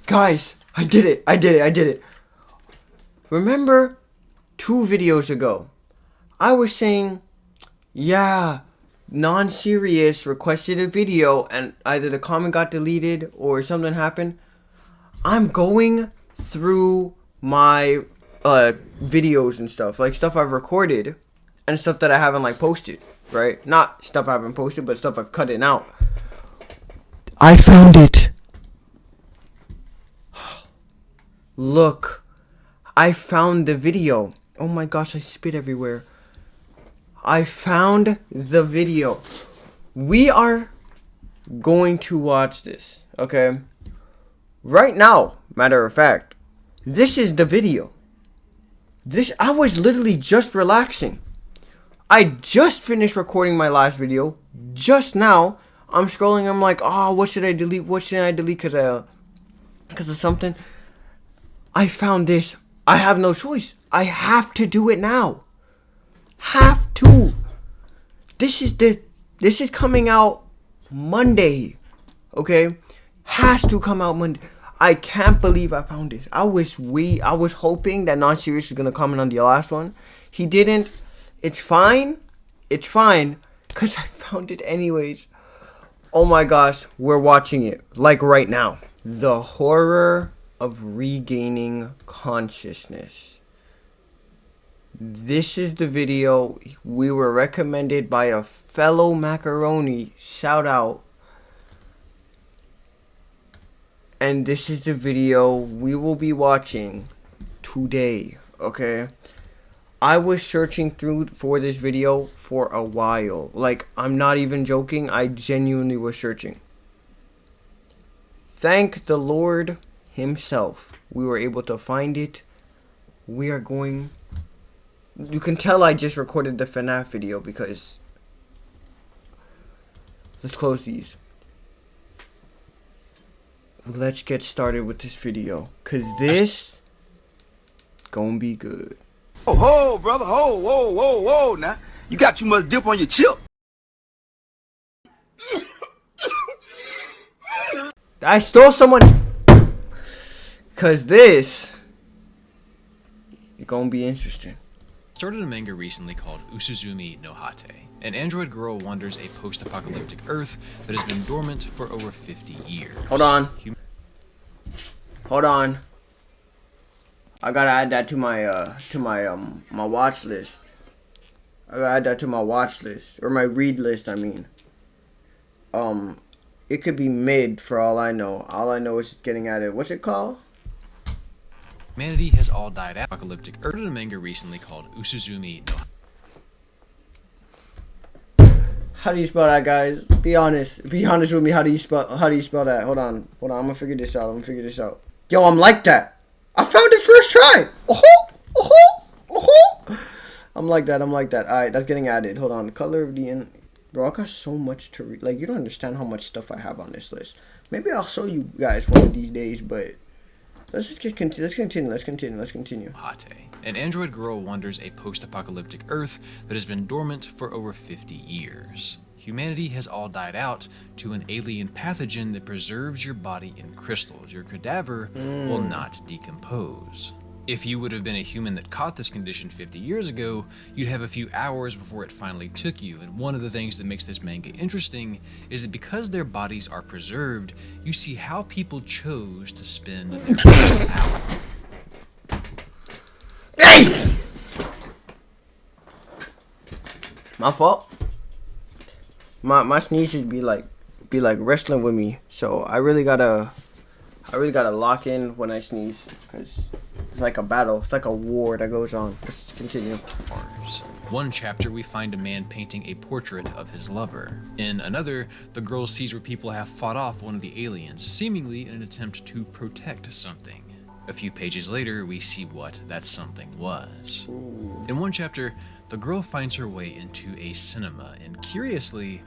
Guys, I did it. Remember 2 videos ago, I was saying, yeah, non-serious requested a video and either the comment got deleted or something happened. I'm going through my videos and stuff, like stuff I've recorded and stuff that I haven't like posted, right? Not stuff I haven't posted, but stuff I've cut it out. I found it. Look, I found the video. Oh my gosh, I spit everywhere. I found the video. We are going to watch this, okay? Right now, matter of fact, this is the video. I was literally just relaxing. I just finished recording my last video. Just now, I'm scrolling. I'm like, oh, what should I delete? What should I delete? Because of something. I found this. I have no choice. I have to do it now. Have to. This is coming out Monday. Okay? Has to come out Monday. I can't believe I found it. I was hoping that non-serious was gonna comment on the last one. He didn't. It's fine. It's fine. Cause I found it anyways. Oh my gosh, we're watching it. Like right now. The horror of regaining consciousness. This is the video we were recommended by a fellow macaroni. Shout out. And this is the video we will be watching today, okay? I was searching through for this video for a while. Like, I'm not even joking. I genuinely was searching. Thank the Lord himself. We were able to find it. We are going... You can tell I just recorded the FNAF video because... Let's close these. Let's get started with this video, cause this gonna be good. Oh, ho, brother, ho, whoa, whoa, whoa, now you got too much dip on your chip. I stole someone, cause this is gonna be interesting. Started a manga recently called Usuzumi no Hate. An android girl wanders a post-apocalyptic Earth that has been dormant for over 50 years. Hold on. I gotta add that to my my watch list. I gotta add that to my watch list or my read list. I mean, it could be mid for all I know. All I know is it's getting added. What's it called? Humanity has all died out. Apocalyptic Earth. A manga recently called Usuzumi no. How do you spell that, guys? Be honest. Be honest with me. How do you spell that? Hold on. I'm gonna figure this out. Yo, I'm like that. I found it first try. I'm like that. Alright, that's getting added. Hold on. Color of the bro, I got so much to read. Like, you don't understand how much stuff I have on this list. Maybe I'll show you guys one of these days, but let's continue. Hate. An android girl wanders a post-apocalyptic Earth that has been dormant for over 50 years. Humanity has all died out to an alien pathogen that preserves your body in crystals. Your cadaver will not decompose. If you would have been a human that caught this condition 50 years ago, you'd have a few hours before it finally took you. And one of the things that makes this manga interesting is that because their bodies are preserved, you see how people chose to spend their last hour. Hey! My fault. My sneezes be like wrestling with me, so I really gotta lock in when I sneeze, because it's like a battle. It's like a war that goes on. Let's continue. One chapter, we find a man painting a portrait of his lover. In another, the girl sees where people have fought off one of the aliens, seemingly in an attempt to protect something. A few pages later, we see what that something was. In one chapter, the girl finds her way into a cinema, and curiously,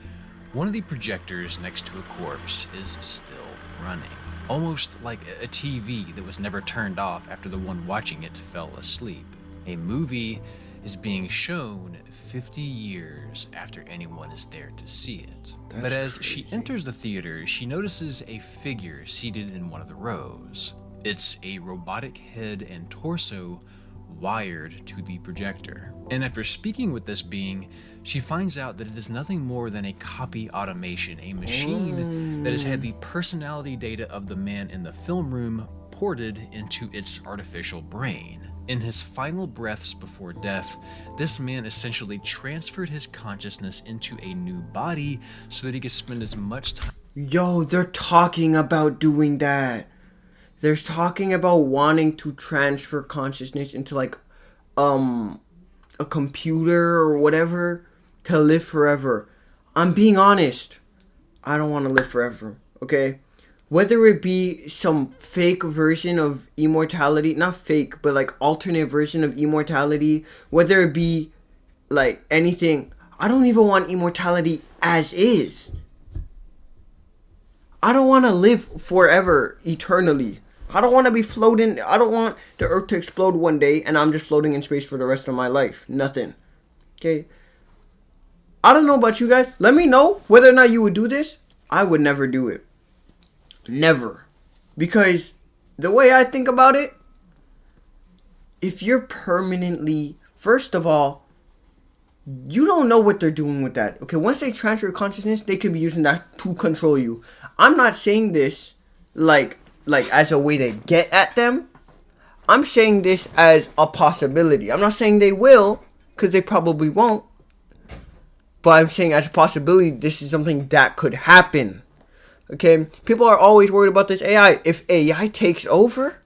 one of the projectors next to a corpse is still running. Almost like a TV that was never turned off after the one watching it fell asleep. A movie is being shown 50 years after anyone is there to see it. But as she enters the theater, she notices a figure seated in one of the rows. It's a robotic head and torso wired to the projector. And after speaking with this being, she finds out that it is nothing more than a copy automation, a machine that has had the personality data of the man in the film room ported into its artificial brain. In his final breaths before death, this man essentially transferred his consciousness into a new body so that he could spend as much time. Yo, they're talking about doing that. They're talking about wanting to transfer consciousness into like a computer or whatever to live forever. I'm being honest. I don't want to live forever, okay? Whether it be some fake version of immortality, not fake, but like alternate version of immortality, whether it be like anything, I don't even want immortality as is. I don't want to live forever, eternally. I don't want to be floating. I don't want the earth to explode one day and I'm just floating in space for the rest of my life. Nothing. Okay? I don't know about you guys. Let me know whether or not you would do this. I would never do it. Never. Because the way I think about it, if you're permanently, first of all, you don't know what they're doing with that. Okay, once they transfer consciousness, they could be using that to control you. I'm not saying this like as a way to get at them. I'm saying this as a possibility. I'm not saying they will, because they probably won't. But I'm saying as a possibility, this is something that could happen. Okay, people are always worried about this AI. If AI takes over,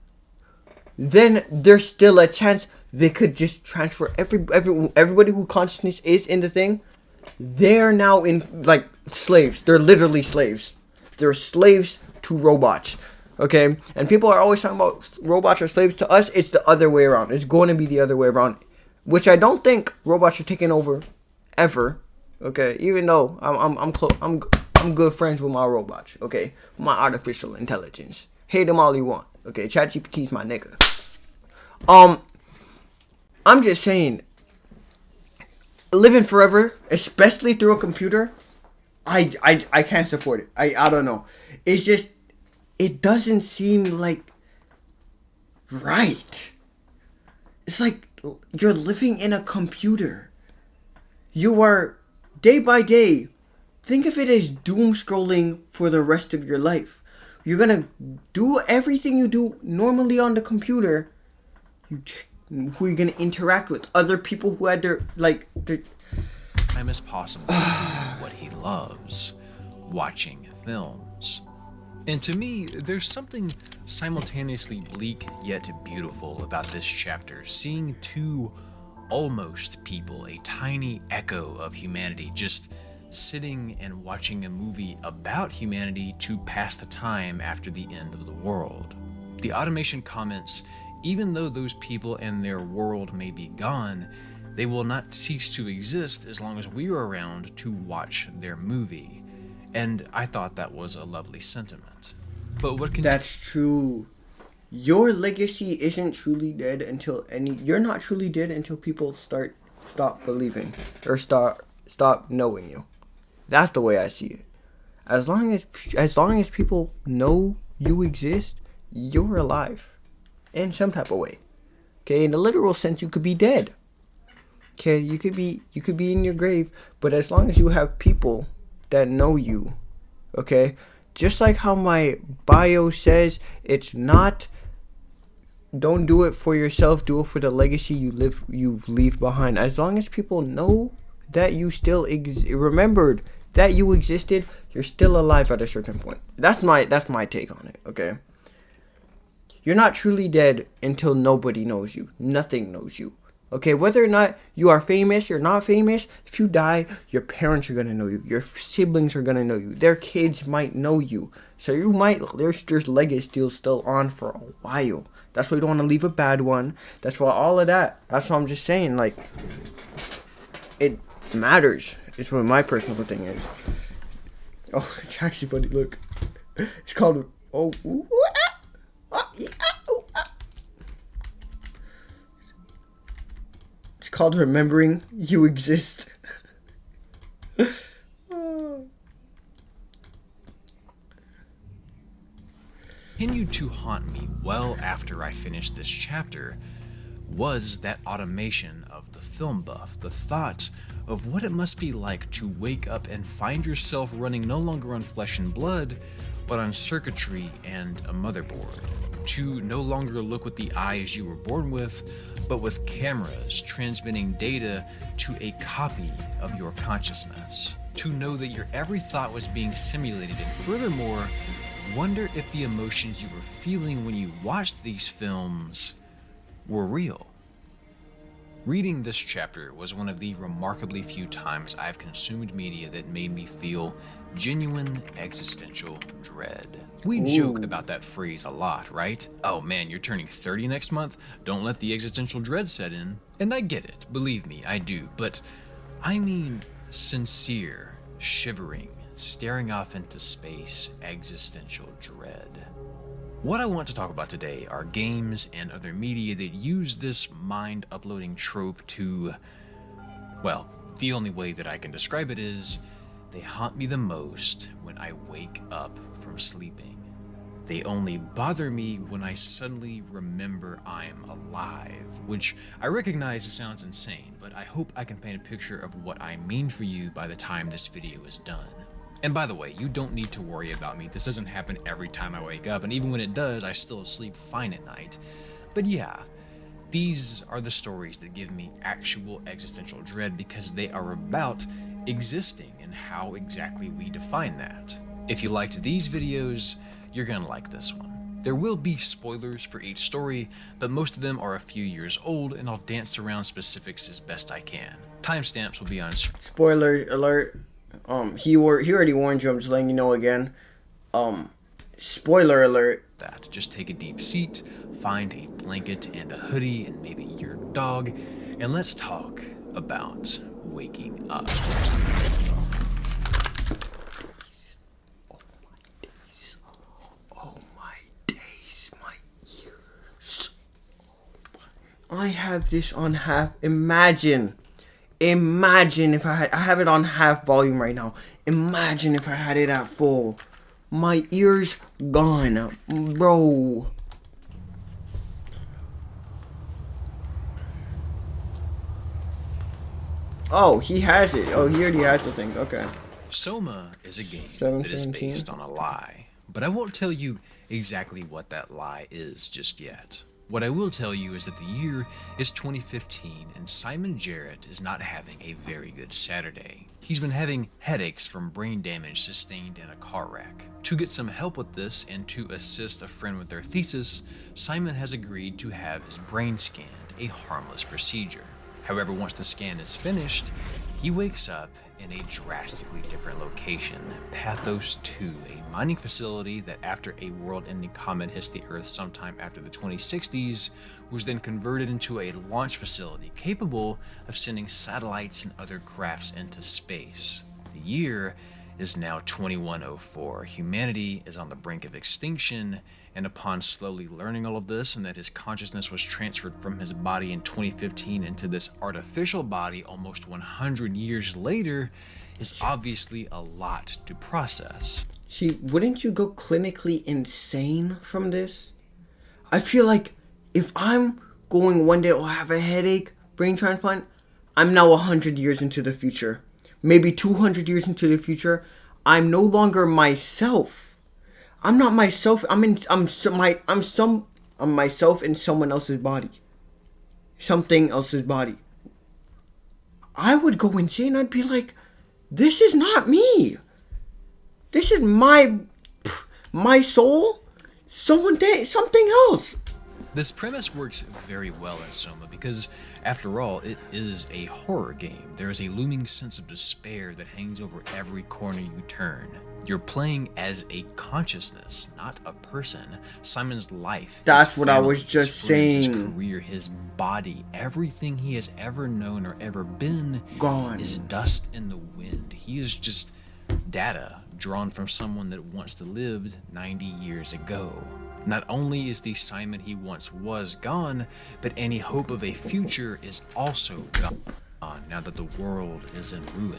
then there's still a chance they could just transfer everybody who consciousness is in the thing. They're now in like slaves. They're literally slaves. They're slaves to robots. Okay, and people are always talking about robots are slaves to us. It's the other way around. It's going to be the other way around, which I don't think robots are taking over ever. Okay, even though I'm good friends with my robots, okay? My artificial intelligence. Hate them all you want, okay? ChatGPT's my nigga. I'm just saying, living forever, especially through a computer, I can't support it. I don't know. It's just, it doesn't seem like right. It's like you're living in a computer. You are, day by day, think of it as doom scrolling for the rest of your life. You're gonna do everything you do normally on the computer. Who you're gonna interact with, other people who had their Time as possible to do what he loves, watching films. And to me, there's something simultaneously bleak yet beautiful about this chapter, seeing two almost people, a tiny echo of humanity, just sitting and watching a movie about humanity to pass the time after the end of the world. The automation comments, even though those people and their world may be gone, they will not cease to exist as long as we are around to watch their movie. And I thought that was a lovely sentiment. But what can... That's true. Your legacy isn't truly dead until you're not truly dead until people stop believing or stop knowing you. That's the way I see it. As long as people know you exist, you're alive in some type of way. Okay, in the literal sense, you could be dead. Okay, you could be in your grave, but as long as you have people that know you, okay, just like how my bio says, it's not, don't do it for yourself, do it for the legacy you leave behind. As long as people know that you still remembered that you existed, you're still alive at a certain point. That's my take on it, okay? You're not truly dead until nobody knows you. Nothing knows you. Okay, whether or not you are famous or not famous, if you die, your parents are gonna know you. Your siblings are gonna know you. Their kids might know you. So you might, there's legacy still on for a while. That's why you don't want to leave a bad one. That's why all of that. That's what I'm just saying. Like, it matters. It's what my personal thing is. Oh, it's actually funny. Look, it's called. Oh, ooh, ah, ah, yeah, ooh, ah. It's called remembering you exist. to haunt me well after I finished this chapter was that automation of the film buff, the thought of what it must be like to wake up and find yourself running no longer on flesh and blood, but on circuitry and a motherboard. To no longer look with the eyes you were born with, but with cameras transmitting data to a copy of your consciousness. To know that your every thought was being simulated, and furthermore, wonder if the emotions you were feeling when you watched these films were real. Reading this chapter was one of the remarkably few times I've consumed media that made me feel genuine existential dread. We joke about that phrase a lot, right? Oh man, you're turning 30 next month, don't let the existential dread set in. And I get it, believe me, I do, but I mean sincere, shivering, staring off into space, existential dread. What I want to talk about today are games and other media that use this mind-uploading trope to, well, the only way that I can describe it is, they haunt me the most when I wake up from sleeping. They only bother me when I suddenly remember I'm alive, which I recognize sounds insane, but I hope I can paint a picture of what I mean for you by the time this video is done. And by the way, you don't need to worry about me. This doesn't happen every time I wake up, and even when it does, I still sleep fine at night. But yeah, these are the stories that give me actual existential dread because they are about existing and how exactly we define that. If you liked these videos, you're gonna like this one. There will be spoilers for each story, but most of them are a few years old, and I'll dance around specifics as best I can. Timestamps will be on screen. Spoiler alert. He already warned you. I'm just letting you know again. Spoiler alert. That. Just take a deep seat, find a blanket and a hoodie and maybe your dog, and let's talk about waking up. Oh my days, my ears. I have this on half. Imagine if I have it on half volume right now. Imagine if I had it at full. My ears gone, bro. Oh, he has it. Oh, he already has the thing. Okay. Soma is a game that is 717. based on a lie, but I won't tell you exactly what that lie is just yet. What I will tell you is that the year is 2015 and Simon Jarrett is not having a very good Saturday. He's been having headaches from brain damage sustained in a car wreck. To get some help with this and to assist a friend with their thesis, Simon has agreed to have his brain scanned, a harmless procedure. However, once the scan is finished, he wakes up in a drastically different location, Pathos 2, a mining facility that after a world-ending comet hits the Earth sometime after the 2060s, was then converted into a launch facility capable of sending satellites and other crafts into space. The year is now 2104. Humanity is on the brink of extinction, and upon slowly learning all of this and that his consciousness was transferred from his body in 2015 into this artificial body almost 100 years later, is obviously a lot to process. See, wouldn't you go clinically insane from this? I feel like if I'm going one day, I'll have a headache, brain transplant, I'm now 100 years into the future. Maybe 200 years into the future, I'm no longer myself. I'm not myself. I'm myself in someone else's body. Something else's body. I would go insane. I'd be like, this is not me. This is my soul. Something else. This premise works very well in Soma because, after all, it is a horror game. There is a looming sense of despair that hangs over every corner you turn. You're playing as a consciousness, not a person. Simon's life, that's what I was just saying. His career, his body, everything he has ever known or ever been, gone, is dust in the wind. He is just data drawn from someone that once lived 90 years ago. Not only is the Simon he once was gone, but any hope of a future is also gone now that the world is in ruin.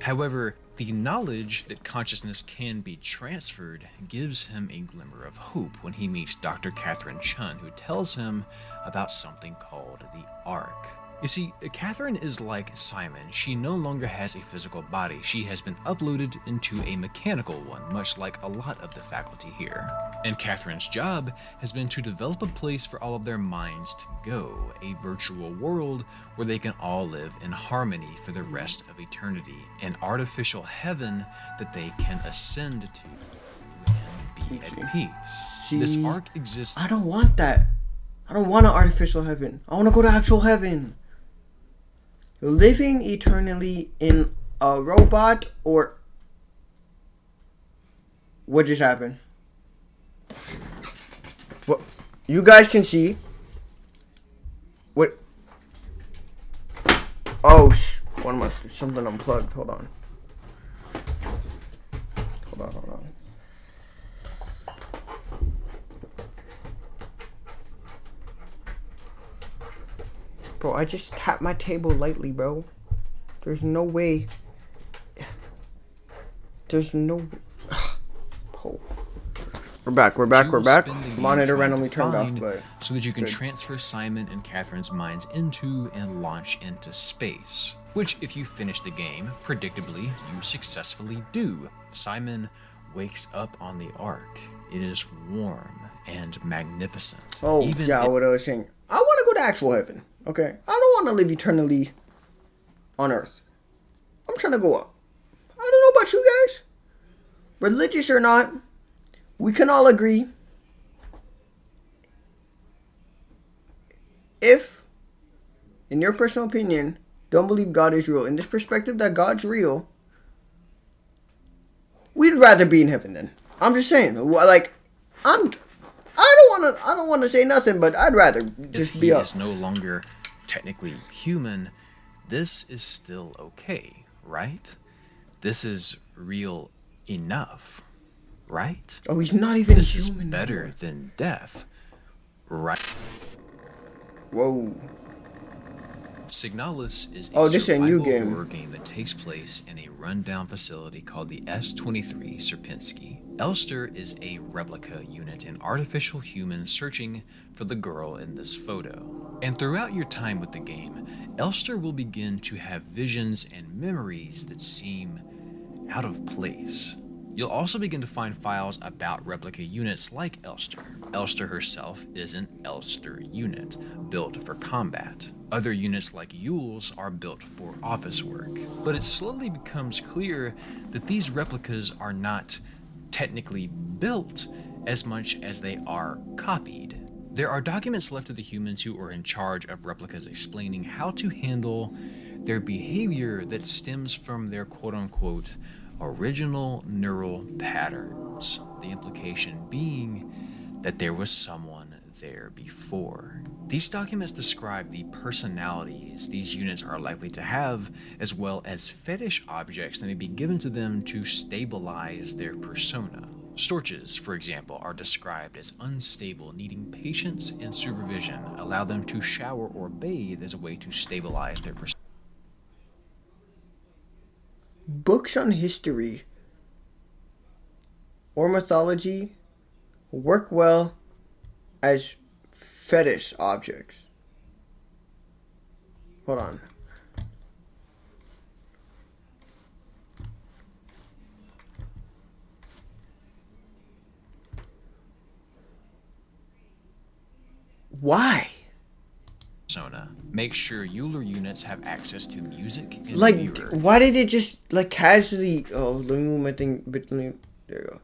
However, The knowledge that consciousness can be transferred gives him a glimmer of hope when he meets Dr. Catherine Chun, who tells him about something called the Ark. You see, Catherine is like Simon. She no longer has a physical body. She has been uploaded into a mechanical one, much like a lot of the faculty here. And Catherine's job has been to develop a place for all of their minds to go, a virtual world where they can all live in harmony for the rest of eternity, an artificial heaven that they can ascend to and be at peace. This ark exists. I don't want that. I don't want an artificial heaven. I want to go to actual heaven. Living eternally in a robot, or what just happened? What you guys can see? What? Oh, something unplugged. Hold on. Hold on. Bro, I just tapped my table lightly, bro. There's no way. There's no. Oh. We're back. Monitor randomly turned off, but so that you can transfer Simon and Catherine's minds into and launch into space. Which, if you finish the game, predictably, you successfully do. Simon wakes up on the Ark. It is warm and magnificent. Oh, yeah, what I was saying. I want to go to actual heaven. Okay, I don't want to live eternally on Earth. I'm trying to go up. I don't know about you guys. Religious or not, we can all agree. If, in your personal opinion, don't believe God is real, in this perspective that God's real, we'd rather be in heaven then. I'm just saying. Like, I don't want to say nothing, but I'd rather just be up. If he is no longer technically human, this is still okay, right? This is real enough, right? Oh, he's not even this human. This is better than death, right? Whoa. Signalis is a this is a new game. horror game that takes place in a rundown facility called the S-23 Sierpinski. Elster is a replica unit, an artificial human searching for the girl in this photo. And throughout your time with the game, Elster will begin to have visions and memories that seem out of place. You'll also begin to find files about replica units like Elster. Elster herself is an Elster unit, built for combat. Other units like Yules are built for office work. But it slowly becomes clear that these replicas are not technically built as much as they are copied. There are documents left of the humans who are in charge of replicas explaining how to handle their behavior that stems from their quote-unquote original neural patterns, the implication being that there was someone there before. These documents describe the personalities these units are likely to have, as well as fetish objects that may be given to them to stabilize their persona. Storches, for example, are described as unstable, needing patience and supervision. Allow them to shower or bathe as a way to stabilize their persona. Books on history or mythology work well as fetish objects. Hold on. Why? Persona. Make sure Euler units have access to music and Like, mirror. why did it just, like, casually... Oh, let me move my thing. There you go.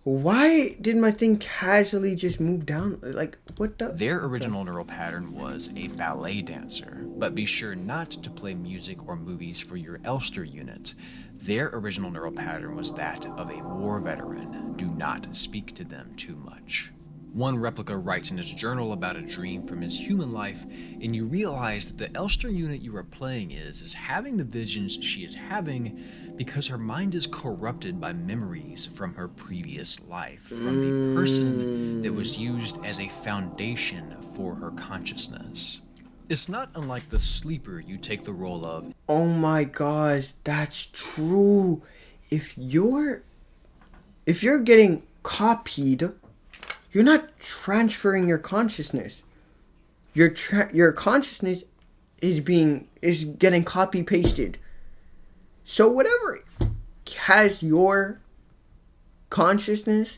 Why did my thing casually just move down? Like, what the... Their original neural pattern was a ballet dancer, but be sure not to play music or movies for your Elster unit. Their original neural pattern was that of a war veteran. Do not speak to them too much. One replica writes in his journal about a dream from his human life, and you realize that the Elster unit you are playing is having the visions she is having because her mind is corrupted by memories from her previous life, from the person that was used as a foundation for her consciousness. It's not unlike the sleeper you take the role of. Oh my gosh, that's true. if you're getting copied, you're not transferring your consciousness. Your consciousness is getting copy pasted. So whatever has your consciousness,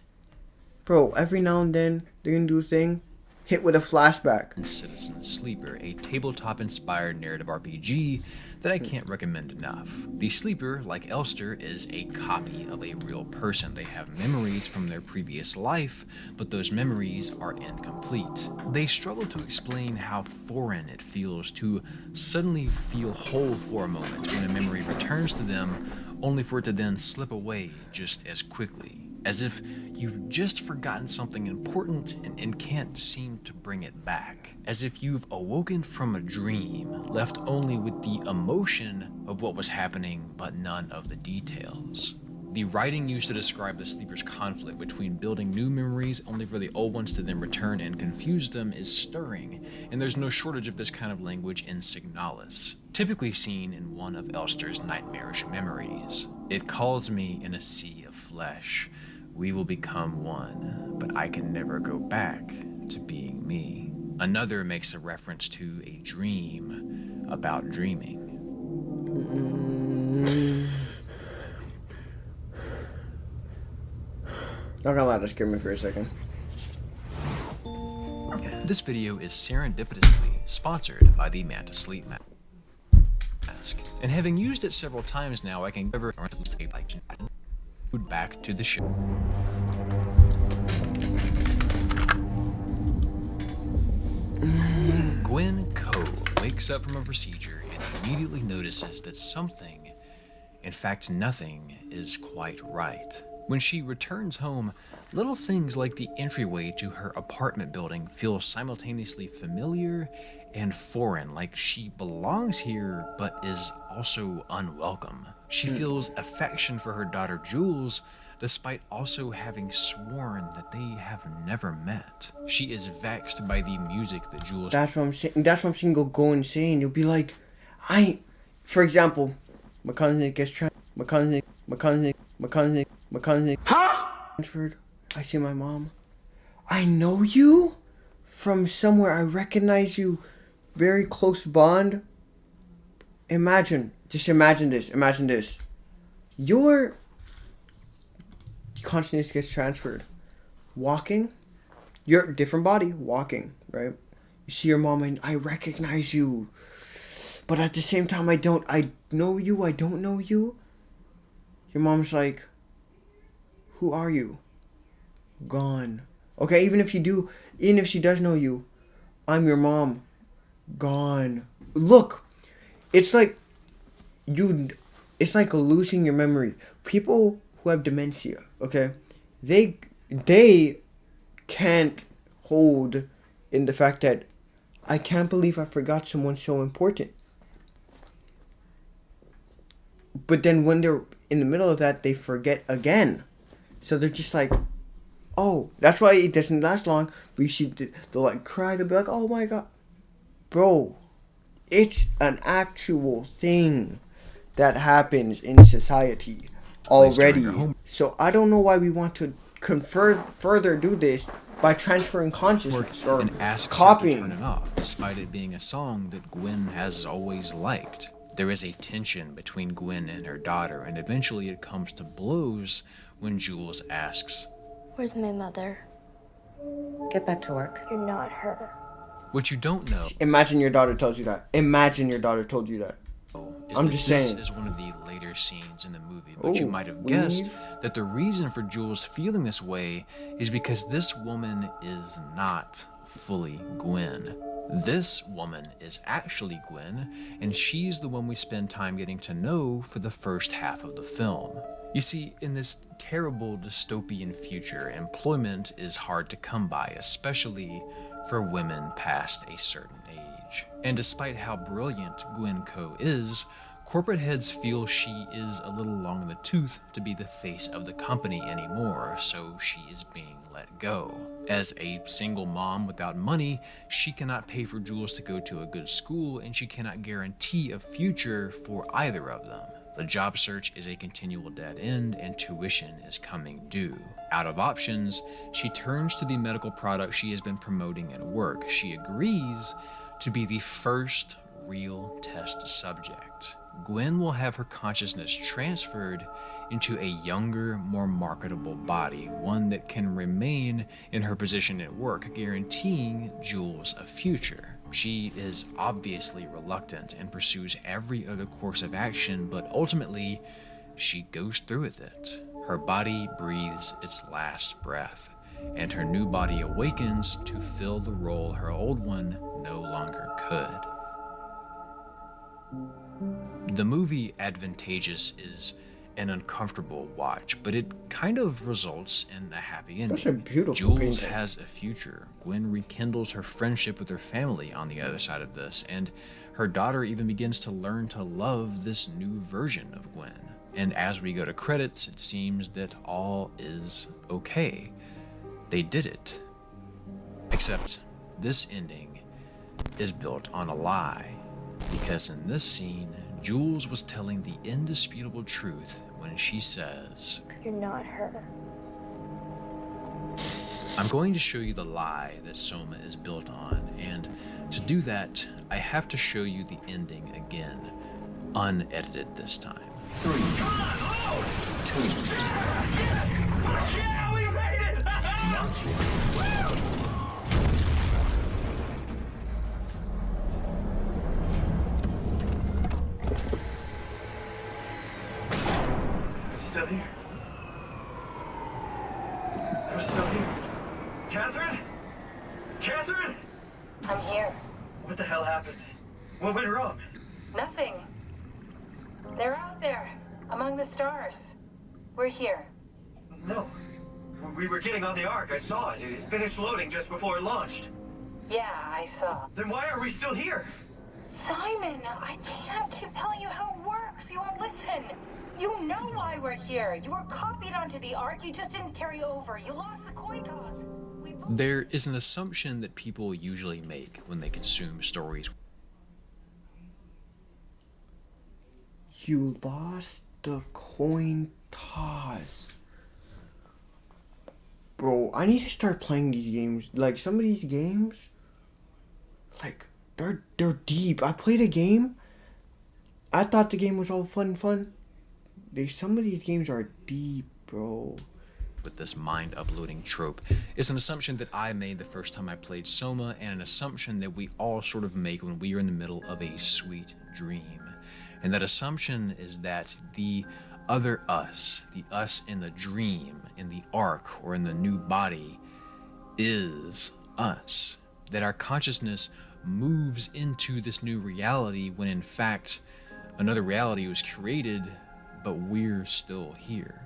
bro, every now and then they're gonna do a thing, hit with a flashback. Citizen Sleeper, a tabletop-inspired narrative RPG that I can't recommend enough. The Sleeper, like Elster, is a copy of a real person. They have memories from their previous life, but those memories are incomplete. They struggle to explain how foreign it feels to suddenly feel whole for a moment when a memory returns to them, only for it to then slip away just as quickly. As if you've just forgotten something important and can't seem to bring it back. As if you've awoken from a dream, left only with the emotion of what was happening, but none of the details. The writing used to describe the Sleeper's conflict between building new memories only for the old ones to then return and confuse them is stirring, and there's no shortage of this kind of language in Signalis, typically seen in one of Elster's nightmarish memories. It calls me in a sea of flesh. We will become one, but I can never go back to being me. Another makes a reference to a dream about dreaming. Not gonna let us scare me for a second. This video is serendipitously sponsored by the Manta Sleep Mask. And having used it several times now, I can never back to the show. Gwen Coe wakes up from a procedure and immediately notices that something, in fact nothing, is quite right. When she returns home, little things like the entryway to her apartment building feel simultaneously familiar and foreign, like she belongs here but is also unwelcome. She feels affection for her daughter Jules, despite also having sworn that they have never met. She is vexed by the music that Jules... That's what I'm saying. That's what I'm saying. Go insane. You'll be like, for example, McConaughey gets McConaughey transferred. I see my mom. I know you from somewhere. I recognize you. Very close bond. Imagine this. Your consciousness gets transferred. Walking. You're a different body. Walking, right? You see your mom and I recognize you. But at the same time, I know you, I don't know you. Your mom's like, who are you? Gone. Okay, even if she does know you, I'm your mom. Gone. Look, it's like losing your memory. People who have dementia, okay, they can't hold in the fact that I can't believe I forgot someone so important. But then when they're in the middle of that, they forget again. So they're just like, oh, that's why it doesn't last long. But you see, they'll like cry. They'll be like, oh my God. Bro, it's an actual thing that happens in society already. So I don't know why we want to further do this by transferring consciousness or and asks copying. her to turn it off, despite it being a song that Gwen has always liked. There is a tension between Gwen and her daughter, and eventually it comes to blows when Jules asks, "Where's my mother?" Get back to work. You're not her. What you don't know... Imagine your daughter tells you that. Imagine your daughter told you that. I'm just saying. This is one of the later scenes in the movie, but you might have guessed that the reason for Jules feeling this way is because this woman is not fully Gwen. This woman is actually Gwen, and she's the one we spend time getting to know for the first half of the film. You see, in this terrible dystopian future, employment is hard to come by, especially for women past a certain age. And despite how brilliant Gwen Coe is, corporate heads feel she is a little long in the tooth to be the face of the company anymore, so she is being let go. As a single mom without money, she cannot pay for Jules to go to a good school, and she cannot guarantee a future for either of them. The job search is a continual dead end, and tuition is coming due. Out of options, she turns to the medical product she has been promoting at work. She agrees to be the first real test subject. Gwen will have her consciousness transferred into a younger, more marketable body, one that can remain in her position at work, guaranteeing Jules a future. She is obviously reluctant and pursues every other course of action, but ultimately, she goes through with it. Her body breathes its last breath, and her new body awakens to fill the role her old one no longer could. The movie Advantageous is an uncomfortable watch, but it kind of results in a happy ending. That's a beautiful Jules painting. has a future. Gwen rekindles her friendship with her family on the other side of this, and her daughter even begins to learn to love this new version of Gwen. And as we go to credits, it seems that all is okay. They did it. Except this ending is built on a lie, because in this scene, Jules was telling the indisputable truth when she says, You're not her. I'm going to show you the lie that Soma is built on, and to do that, I have to show you the ending again, unedited this time. Yeah, we made it! I'm still here. I'm still here. Catherine? Catherine? I'm here. What the hell happened? What went wrong? Nothing. They're out there, among the stars. We're here. No. We were getting on the Ark. I saw it. It finished loading just before it launched. Yeah, I saw. Then why are we still here? Simon, I can't keep telling you how it works. You won't listen. You know why we're here. You were copied onto the Ark. You just didn't carry over. You lost the coin toss. There is an assumption that people usually make when they consume stories. You lost the coin toss. Bro, I need to start playing these games. Like, some of these games, like, they're deep. I played a game. I thought the game was all fun. Some of these games are deep, bro. With this mind-uploading trope is an assumption that I made the first time I played Soma, and an assumption that we all sort of make when we are in the middle of a sweet dream. And that assumption is that the other us, the us in the dream, in the arc, or in the new body, is us. That our consciousness moves into this new reality when in fact another reality was created, but we're still here.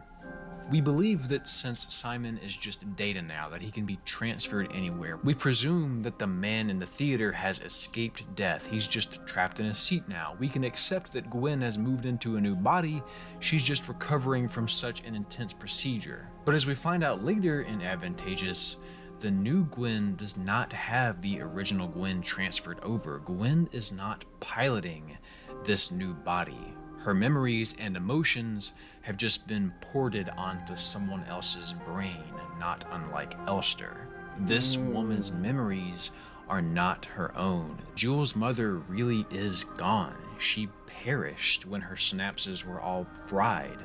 We believe that since Simon is just data now, that he can be transferred anywhere. We presume that the man in the theater has escaped death. He's just trapped in a seat now. We can accept that Gwen has moved into a new body. She's just recovering from such an intense procedure. But as we find out later in Advantageous, the new Gwen does not have the original Gwen transferred over. Gwen is not piloting this new body. Her memories and emotions have just been ported onto someone else's brain, not unlike Elster. This woman's memories are not her own. Jules' mother really is gone. She perished when her synapses were all fried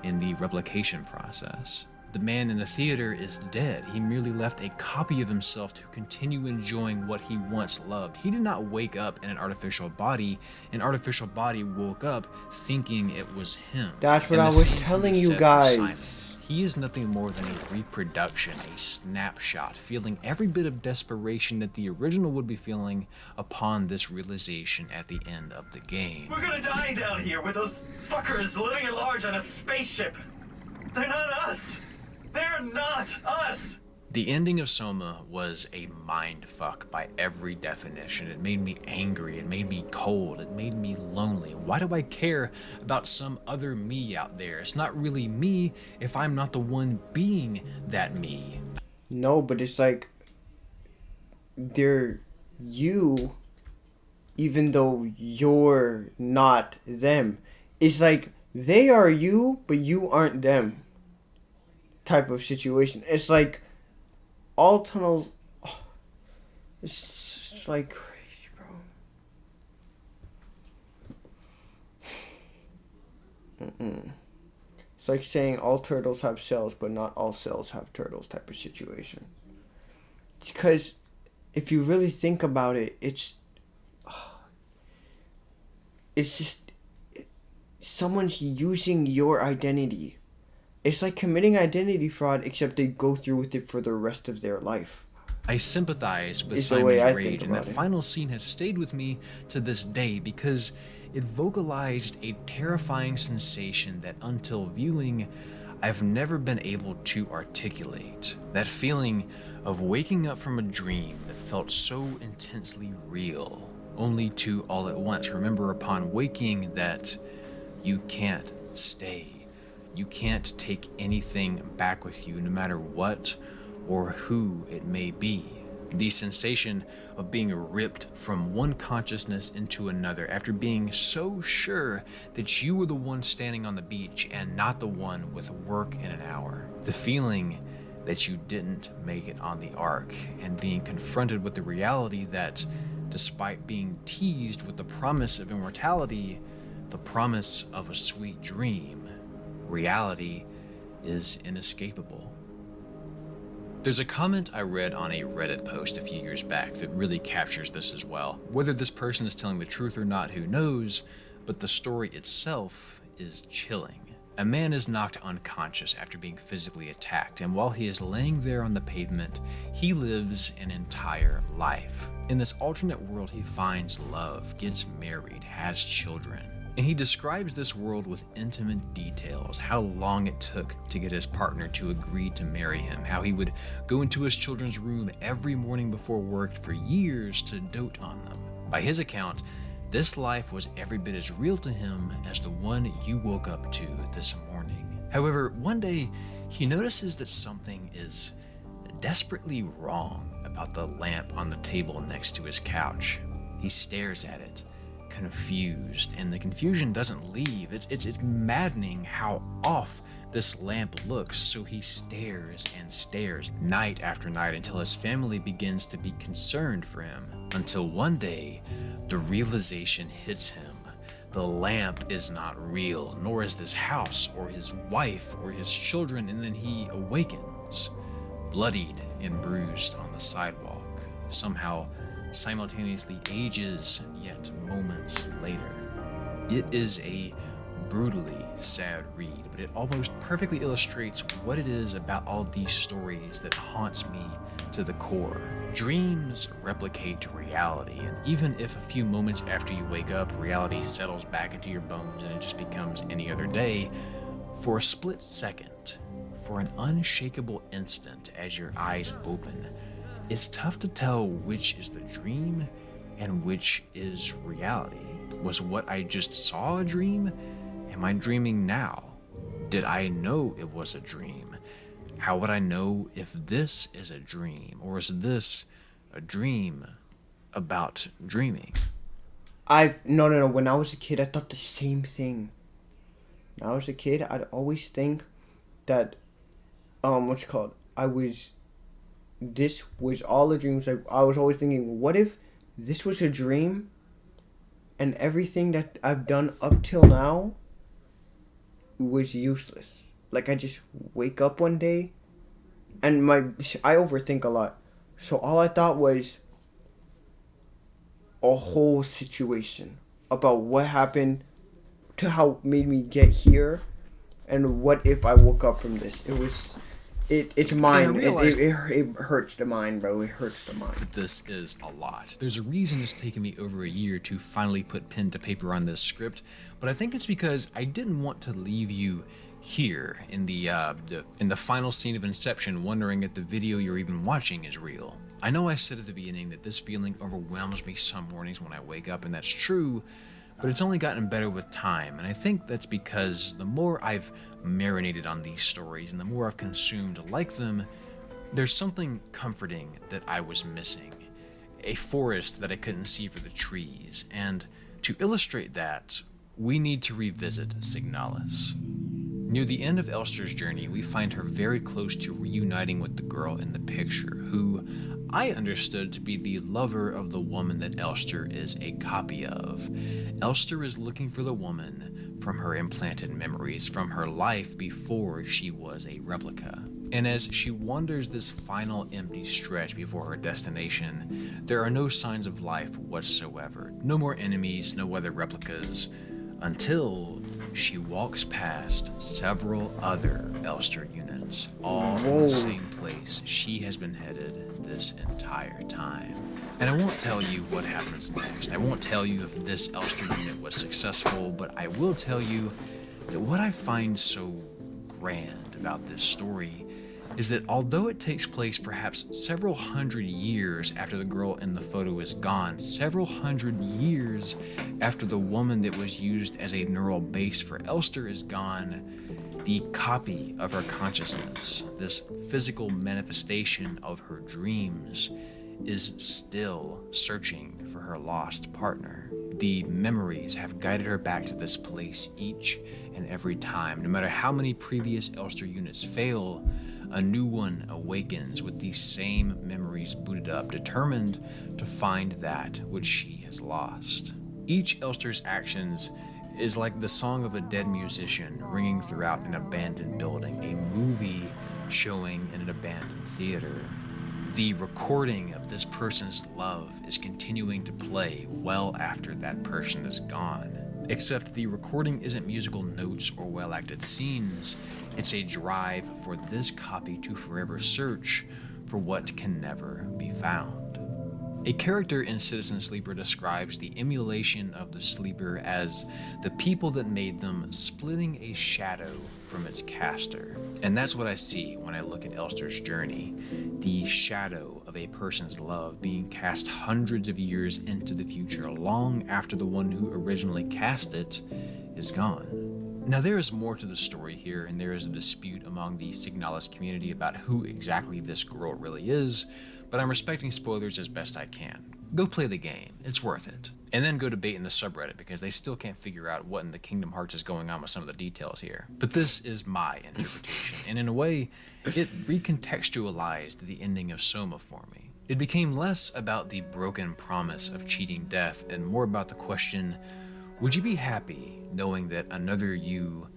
in the replication process. The man in the theater is dead. He merely left a copy of himself to continue enjoying what he once loved. He did not wake up in an artificial body. An artificial body woke up thinking it was him. That's what And I the was same can telling be you said for guys. Simon. He is nothing more than a reproduction, a snapshot, feeling every bit of desperation that the original would be feeling upon this realization at the end of the game. We're gonna die down here with those fuckers living at large on a spaceship. They're not us. They're not us! The ending of Soma was a mindfuck by every definition. It made me angry, it made me cold, it made me lonely. Why do I care about some other me out there? It's not really me if I'm not the one being that me. No, but it's like, they're you, even though you're not them. It's like they are you, but you aren't them type of situation. It's like all tunnels. Oh, it's just like crazy, bro. It's like saying all turtles have cells, but not all cells have turtles type of situation. Because if you really think about it, it's just someone's using your identity. It's like committing identity fraud, except they go through with it for the rest of their life. I sympathize with It's the way I Simon's think rage, and that about it. final scene has stayed with me to this day because it vocalized a terrifying sensation that until viewing, I've never been able to articulate. That feeling of waking up from a dream that felt so intensely real, only to all at once remember upon waking that you can't stay. You can't take anything back with you, no matter what or who it may be. The sensation of being ripped from one consciousness into another after being so sure that you were the one standing on the beach and not the one with work in an hour. The feeling that you didn't make it on the ark, and being confronted with the reality that, despite being teased with the promise of immortality, the promise of a sweet dream, reality is inescapable. There's a comment I read on a Reddit post a few years back that really captures this as well. Whether this person is telling the truth or not, who knows, but the story itself is chilling. A man is knocked unconscious after being physically attacked, and while he is laying there on the pavement, he lives an entire life. In this alternate world, he finds love, gets married, has children. And he describes this world with intimate details, how long it took to get his partner to agree to marry him, how he would go into his children's room every morning before work for years to dote on them. By his account, this life was every bit as real to him as the one you woke up to this morning. However, one day, he notices that something is desperately wrong about the lamp on the table next to his couch. He stares at it, confused, and the confusion doesn't leave. It's maddening how off this lamp looks, so he stares and stares night after night until his family begins to be concerned for him. Until one day, the realization hits him. The lamp is not real, nor is this house, or his wife, or his children, and then he awakens, bloodied and bruised on the sidewalk, somehow simultaneously ages, yet moments later. It is a brutally sad read, but it almost perfectly illustrates what it is about all these stories that haunts me to the core. Dreams replicate reality, and even if a few moments after you wake up, reality settles back into your bones and it just becomes any other day, for a split second, for an unshakable instant as your eyes open, it's tough to tell which is the dream and which is reality. Was what I just saw a dream? Am I dreaming now? Did I know it was a dream? How would I know if this is a dream, or is this a dream about dreaming? No. When I was a kid, I thought the same thing. When I was a kid, I'd always think that, this was all a dream. So I was always thinking, what if this was a dream and everything that I've done up till now was useless? Like, I just wake up one day and I overthink a lot. So all I thought was a whole situation about what happened to how it made me get here, and what if I woke up from this. It's mind. It hurts the mind, bro. It hurts the mind. This is a lot. There's a reason it's taken me over a year to finally put pen to paper on this script, but I think it's because I didn't want to leave you here in the final scene of Inception wondering if the video you're even watching is real. I know I said at the beginning that this feeling overwhelms me some mornings when I wake up, and that's true, but it's only gotten better with time, and I think that's because the more I've marinated on these stories and the more I've consumed like them, there's something comforting that I was missing. A forest that I couldn't see for the trees, and to illustrate that, we need to revisit Signalis. Near the end of Elster's journey, we find her very close to reuniting with the girl in the picture, who I understood to be the lover of the woman that Elster is a copy of. Elster is looking for the woman from her implanted memories, from her life before she was a replica. And as she wanders this final empty stretch before her destination, there are no signs of life whatsoever. No more enemies, no other replicas, until she walks past several other Elster units, all in the same place she has been headed this entire time. And I won't tell you what happens next. I won't tell you if this Elster unit was successful, but I will tell you that what I find so grand about this story is that although it takes place perhaps several hundred years after the girl in the photo is gone, several hundred years after the woman that was used as a neural base for Elster is gone, the copy of her consciousness, this physical manifestation of her dreams, is still searching for her lost partner. The memories have guided her back to this place each and every time. No matter how many previous Elster units fail, a new one awakens with these same memories booted up, determined to find that which she has lost. Each Elster's actions is like the song of a dead musician ringing throughout an abandoned building, a movie showing in an abandoned theater. The recording of this person's love is continuing to play well after that person is gone. Except the recording isn't musical notes or well-acted scenes, it's a drive for this copy to forever search for what can never be found. A character in Citizen Sleeper describes the emulation of the sleeper as the people that made them splitting a shadow from its caster. And that's what I see when I look at Elster's journey, the shadow of a person's love being cast hundreds of years into the future, long after the one who originally cast it is gone. Now there is more to the story here, and there is a dispute among the Signalis community about who exactly this girl really is, but I'm respecting spoilers as best I can. Go play the game, it's worth it. And then go debate in the subreddit, because they still can't figure out what in the Kingdom Hearts is going on with some of the details here. But this is my interpretation, and in a way, it recontextualized the ending of Soma for me. It became less about the broken promise of cheating death, and more about the question, would you be happy knowing that another you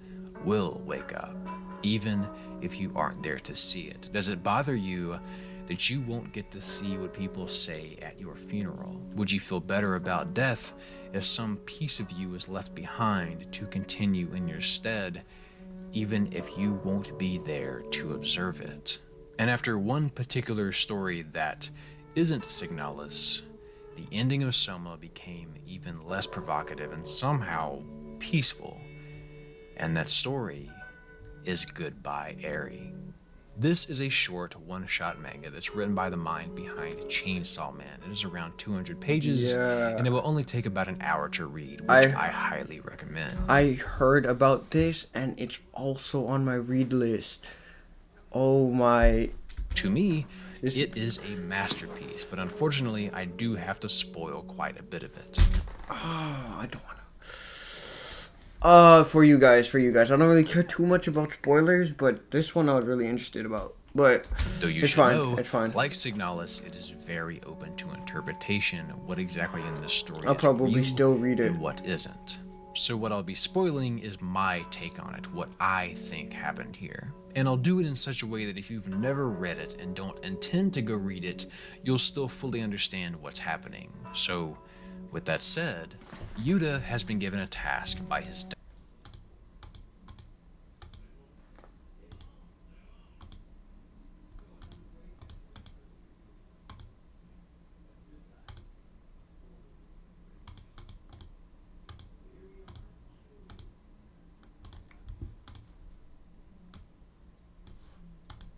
will wake up, even if you aren't there to see it? Does it bother you that you won't get to see what people say at your funeral? Would you feel better about death if some piece of you is left behind to continue in your stead, even if you won't be there to observe it? And after one particular story that isn't Signalis, the ending of Soma became even less provocative and somehow peaceful. And that story is Goodbye Eri. This is a short one-shot manga that's written by the mind behind Chainsaw Man. It is around 200 pages, and it will only take about an hour to read, which I highly recommend. I heard about this, and it's also on my read list. Oh my... To me, it is a masterpiece, but unfortunately, I do have to spoil quite a bit of it. I don't want to... for you guys. I don't really care too much about spoilers, but this one I was really interested about. But though you it's should fine. know, It's fine. like Signalis, it is very open to interpretation of what exactly in this story I'll is probably real still read it. and what isn't. So what I'll be spoiling is my take on it, what I think happened here. And I'll do it in such a way that if you've never read it and don't intend to go read it, you'll still fully understand what's happening. So, with that said, Yuta has been given a task by his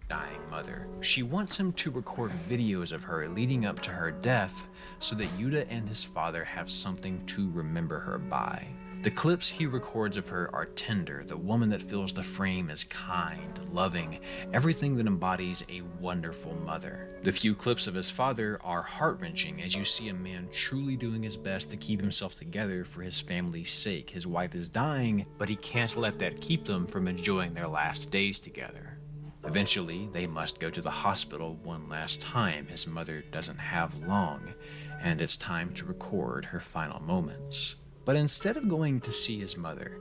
dying mother. She wants him to record videos of her leading up to her death so that Yuta and his father have something to remember her by. The clips he records of her are tender. The woman that fills the frame is kind, loving, everything that embodies a wonderful mother. The few clips of his father are heart-wrenching as you see a man truly doing his best to keep himself together for his family's sake. His wife is dying, but he can't let that keep them from enjoying their last days together. Eventually, they must go to the hospital one last time. His mother doesn't have long, and it's time to record her final moments. But instead of going to see his mother,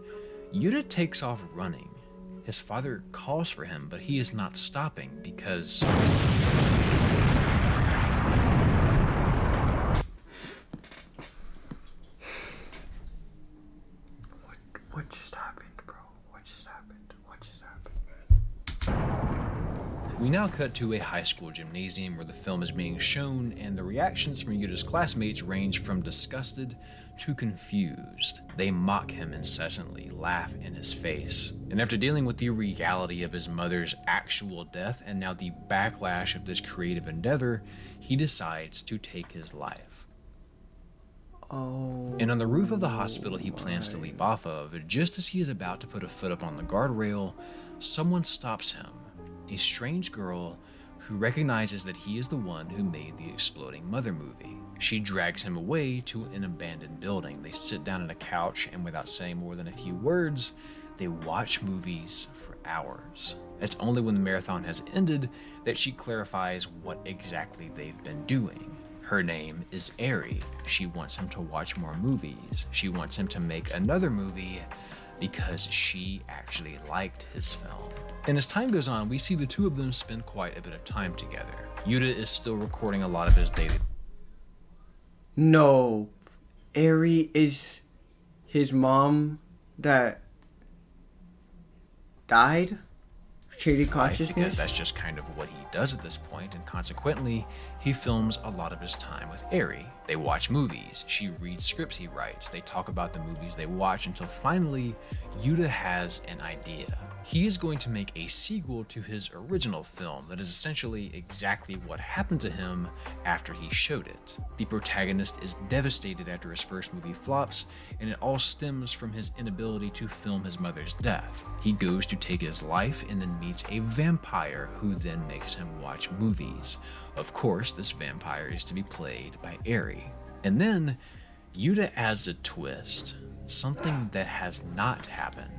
Yuta takes off running. His father calls for him, but he is not stopping because... What just happened, bro? What just happened? What just happened, man? We now cut to a high school gymnasium where the film is being shown, and the reactions from Yuta's classmates range from disgusted to confused. They mock him incessantly, laugh in his face. And after dealing with the reality of his mother's actual death and now the backlash of this creative endeavor, he decides to take his life. Oh. And on the roof of the hospital he plans to leap off of, just as he is about to put a foot up on the guardrail, someone stops him. A strange girl who recognizes that he is the one who made the Exploding Mother movie. She drags him away to an abandoned building. They sit down on a couch, and without saying more than a few words, they watch movies for hours. It's only when the marathon has ended that she clarifies what exactly they've been doing. Her name is Eri. She wants him to watch more movies. She wants him to make another movie because she actually liked his film. And as time goes on, we see the two of them spend quite a bit of time together. Yuta is still recording a lot of his daily... No. Eri is his mom that died? Shaded consciousness? Because that's just kind of what he does at this point, and consequently, he films a lot of his time with Eri. They watch movies, she reads scripts he writes, they talk about the movies they watch until finally, Yuta has an idea. He is going to make a sequel to his original film that is essentially exactly what happened to him after he showed it. The protagonist is devastated after his first movie flops, and it all stems from his inability to film his mother's death. He goes to take his life and then meets a vampire who then makes him watch movies. Of course, this vampire is to be played by Eri. And then, Yuta adds a twist, something that has not happened.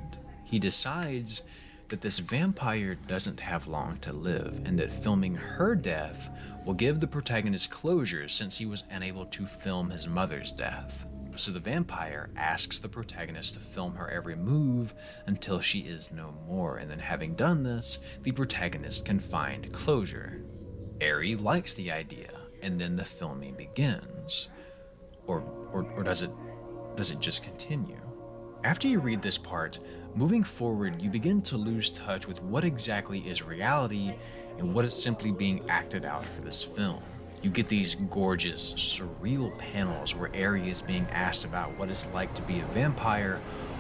He decides that this vampire doesn't have long to live, and that filming her death will give the protagonist closure since he was unable to film his mother's death. So the vampire asks the protagonist to film her every move until she is no more, and then having done this, the protagonist can find closure. Eri likes the idea, and then the filming begins. Or does it just continue? After you read this part, moving forward, you begin to lose touch with what exactly is reality and what is simply being acted out for this film. You get these gorgeous, surreal panels where Eri is being asked about what it's like to be a vampire,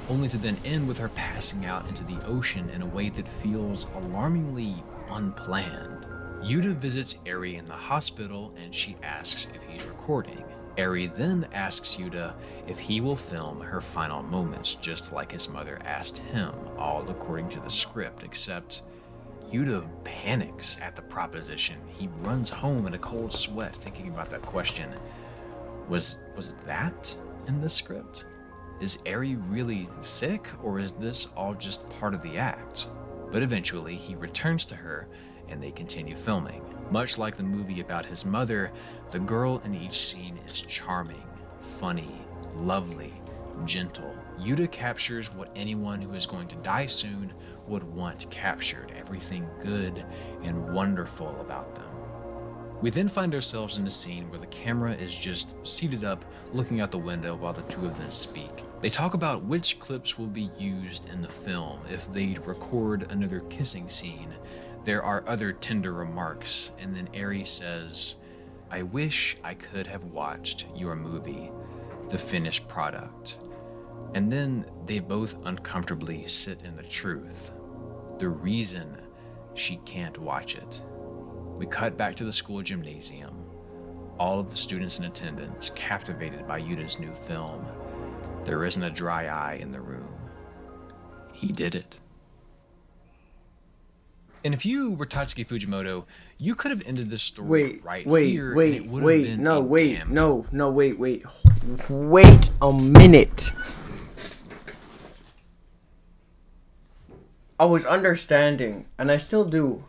only to then end with her passing out into the ocean in a way that feels alarmingly unplanned. Yuta visits Eri in the hospital and she asks if he's recording. Eri then asks Yuta if he will film her final moments just like his mother asked him, all according to the script, except Yuta panics at the proposition. He runs home in a cold sweat thinking about that question. Was that in the script? Is Eri really sick, or is this all just part of the act? But eventually he returns to her and they continue filming. Much like the movie about his mother, the girl in each scene is charming, funny, lovely, gentle. Yuta captures what anyone who is going to die soon would want captured, everything good and wonderful about them. We then find ourselves in a scene where the camera is just seated up, looking out the window while the two of them speak. They talk about which clips will be used in the film. If they record another kissing scene, there are other tender remarks, and then Eri says, "I wish I could have watched your movie, the finished product." And then they both uncomfortably sit in the truth. The reason she can't watch it. We cut back to the school gymnasium. All of the students in attendance, captivated by Yuta's new film. There isn't a dry eye in the room. He did it. And if you were Tatsuki Fujimoto, you could have ended this story here. And it would have been wait a minute. I was understanding, and I still do.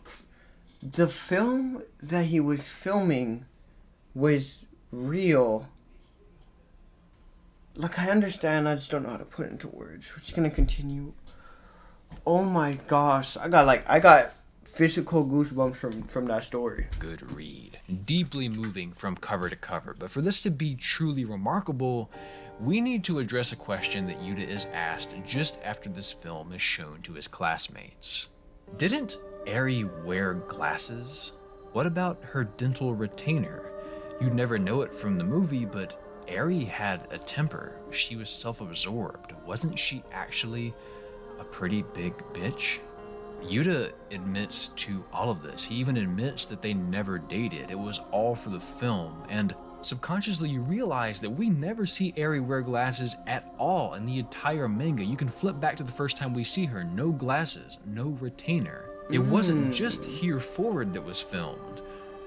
The film that he was filming was real. Like, I understand, I just don't know how to put it into words. We're just gonna continue. Oh my gosh, I got physical goosebumps from that story. Good read. Deeply moving from cover to cover. But for this to be truly remarkable, we need to address a question that Yuta is asked just after this film is shown to his classmates. Didn't Eri wear glasses? What about her dental retainer? You'd never know it from the movie, but Eri had a temper. She was self-absorbed. Wasn't she actually a pretty big bitch? Yuta admits to all of this. He even admits that they never dated. It was all for the film. And subconsciously you realize that we never see Eri wear glasses at all in the entire manga. You can flip back to the first time we see her. No glasses, no retainer. It wasn't just here forward that was filmed.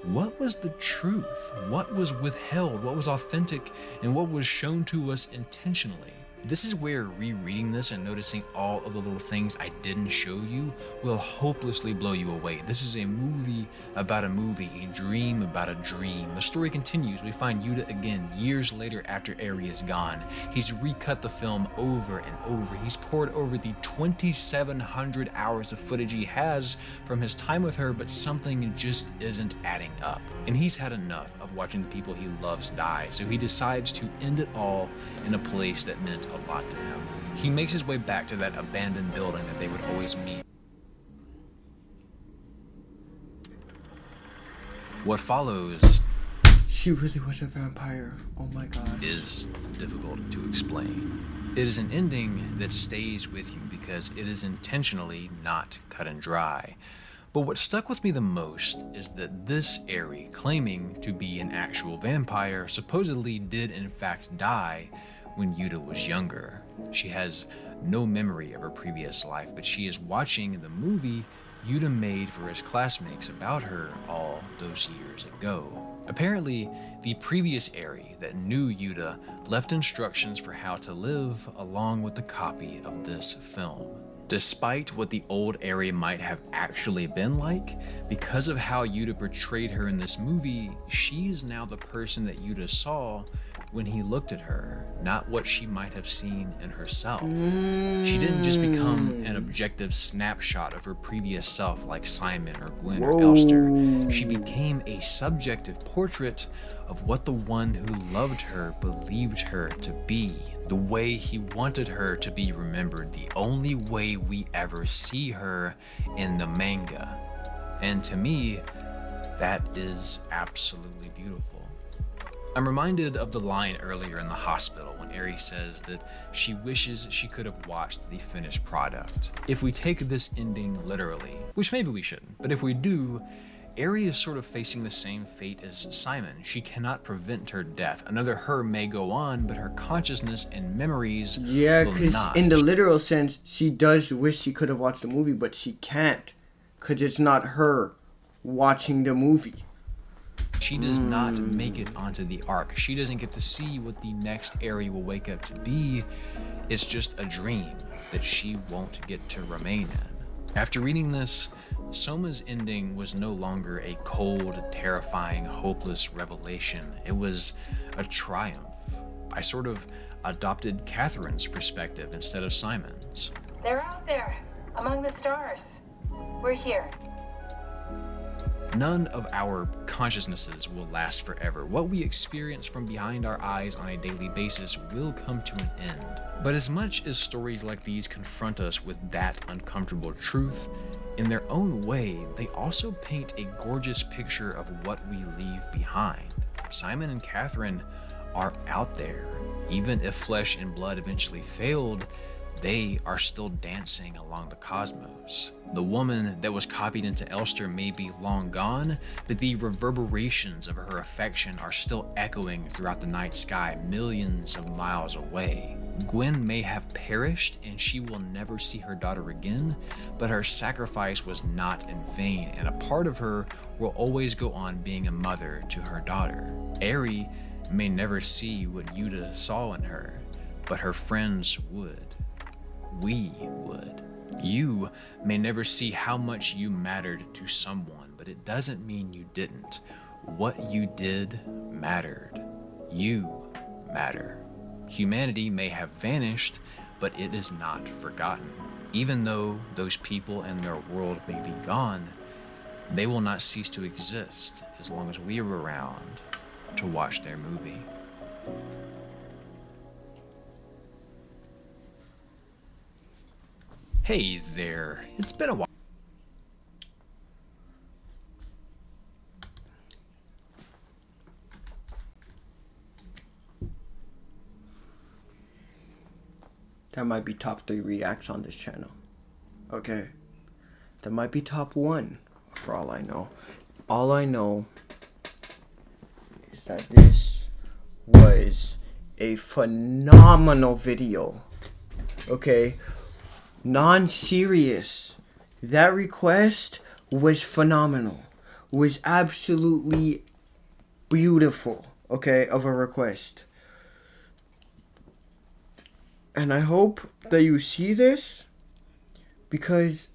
What was the truth? What was withheld? What was authentic? And what was shown to us intentionally? This is where rereading this and noticing all of the little things I didn't show you will hopelessly blow you away. This is a movie about a movie, a dream about a dream. The story continues. We find Yuta again years later after Eri is gone. He's recut the film over and over. He's poured over the 2,700 hours of footage he has from his time with her, but something just isn't adding up. And he's had enough of watching the people he loves die, so he decides to end it all in a place that meant a lot to him. He makes his way back to that abandoned building that they would always meet. What follows, She really was a vampire. Oh my god. is difficult to explain. It is an ending that stays with you because it is intentionally not cut and dry. But what stuck with me the most is that this Eri, claiming to be an actual vampire, supposedly did in fact die when Yuta was younger. She has no memory of her previous life, but she is watching the movie Yuta made for his classmates about her all those years ago. Apparently, the previous Eri that knew Yuta left instructions for how to live along with the copy of this film. Despite what the old Eri might have actually been like, because of how Yuta portrayed her in this movie, she is now the person that Yuta saw when he looked at her, not what she might have seen in herself. She didn't just become an objective snapshot of her previous self like Simon or Gwen or Elster. She became a subjective portrait of what the one who loved her believed her to be, the way he wanted her to be remembered, the only way we ever see her in the manga. And to me, that is absolutely beautiful. I'm reminded of the line earlier in the hospital when Eri says that she wishes she could have watched the finished product. If we take this ending literally, which maybe we shouldn't, but if we do, Eri is sort of facing the same fate as Simon. She cannot prevent her death. Another her may go on, but her consciousness and memories Yeah, will because not. in the literal sense, she does wish she could have watched the movie, but she can't. Because it's not her watching the movie. She does not make it onto the arc. She doesn't get to see what the next Eri will wake up to be. It's just a dream that she won't get to remain in. After reading this, Soma's ending was no longer a cold, terrifying, hopeless revelation. It was a triumph. I sort of adopted Catherine's perspective instead of Simon's. They're out there, among the stars. We're here. None of our consciousnesses will last forever. What we experience from behind our eyes on a daily basis will come to an end. But as much as stories like these confront us with that uncomfortable truth, in their own way, they also paint a gorgeous picture of what we leave behind. Simon and Catherine are out there. Even if flesh and blood eventually failed, They are still dancing along the cosmos. The woman that was copied into Elster may be long gone, but the reverberations of her affection are still echoing throughout the night sky millions of miles away. Gwen may have perished and she will never see her daughter again, but her sacrifice was not in vain, and a part of her will always go on being a mother to her daughter. Ari may never see what Yuta saw in her, but her friends would. We would. You may never see how much you mattered to someone, but it doesn't mean you didn't. What you did mattered. You matter. Humanity may have vanished, but it is not forgotten. Even though those people and their world may be gone, they will not cease to exist as long as we are around to watch their movie. Hey there, it's been a while. That might be top 3 reacts on this channel. Okay. That might be top 1, for all I know. All I know is that this was a phenomenal video. Okay. Non-serious. That request was phenomenal. Was absolutely beautiful. Okay, of a request. And I hope that you see this, because,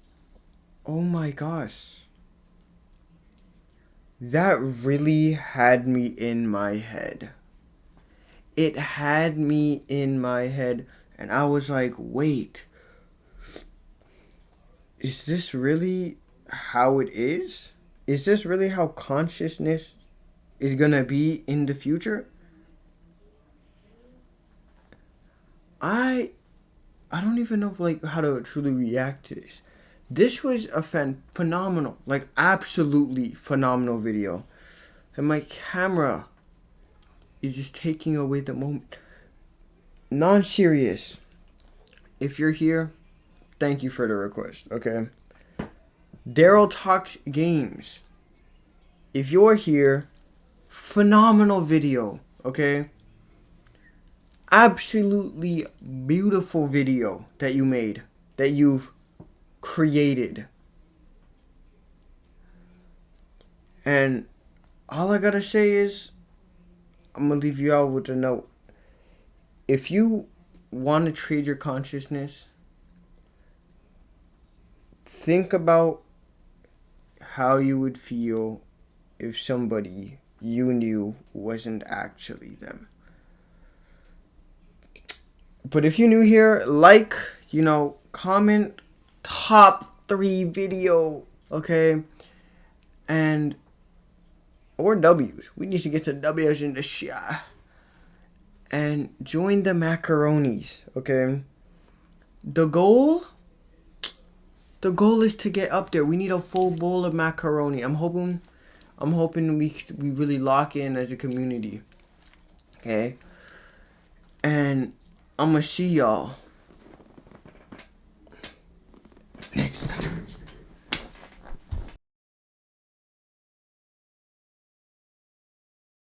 oh my gosh, that really had me in my head. It had me in my head, and I was like, wait, is this really how it is? Is this really how consciousness is gonna be in the future? I don't even know how to truly react to this. This was a phenomenal, absolutely phenomenal video. And my camera is just taking away the moment. Non-serious. If you're here, thank you for the request, okay? Daryl Talks Games. If you're here, phenomenal video, okay? Absolutely beautiful video that you made, that you've created. And all I gotta say is, I'm gonna leave you out with a note. If you want to trade your consciousness, think about how you would feel if somebody you knew wasn't actually them. But if you're new here, comment, top 3 video, okay? Or W's. We need to get the W's in the shot. And join the macaronis, okay? The goal is to get up there. We need a full bowl of macaroni. I'm hoping we really lock in as a community. Okay? And I'm gonna see y'all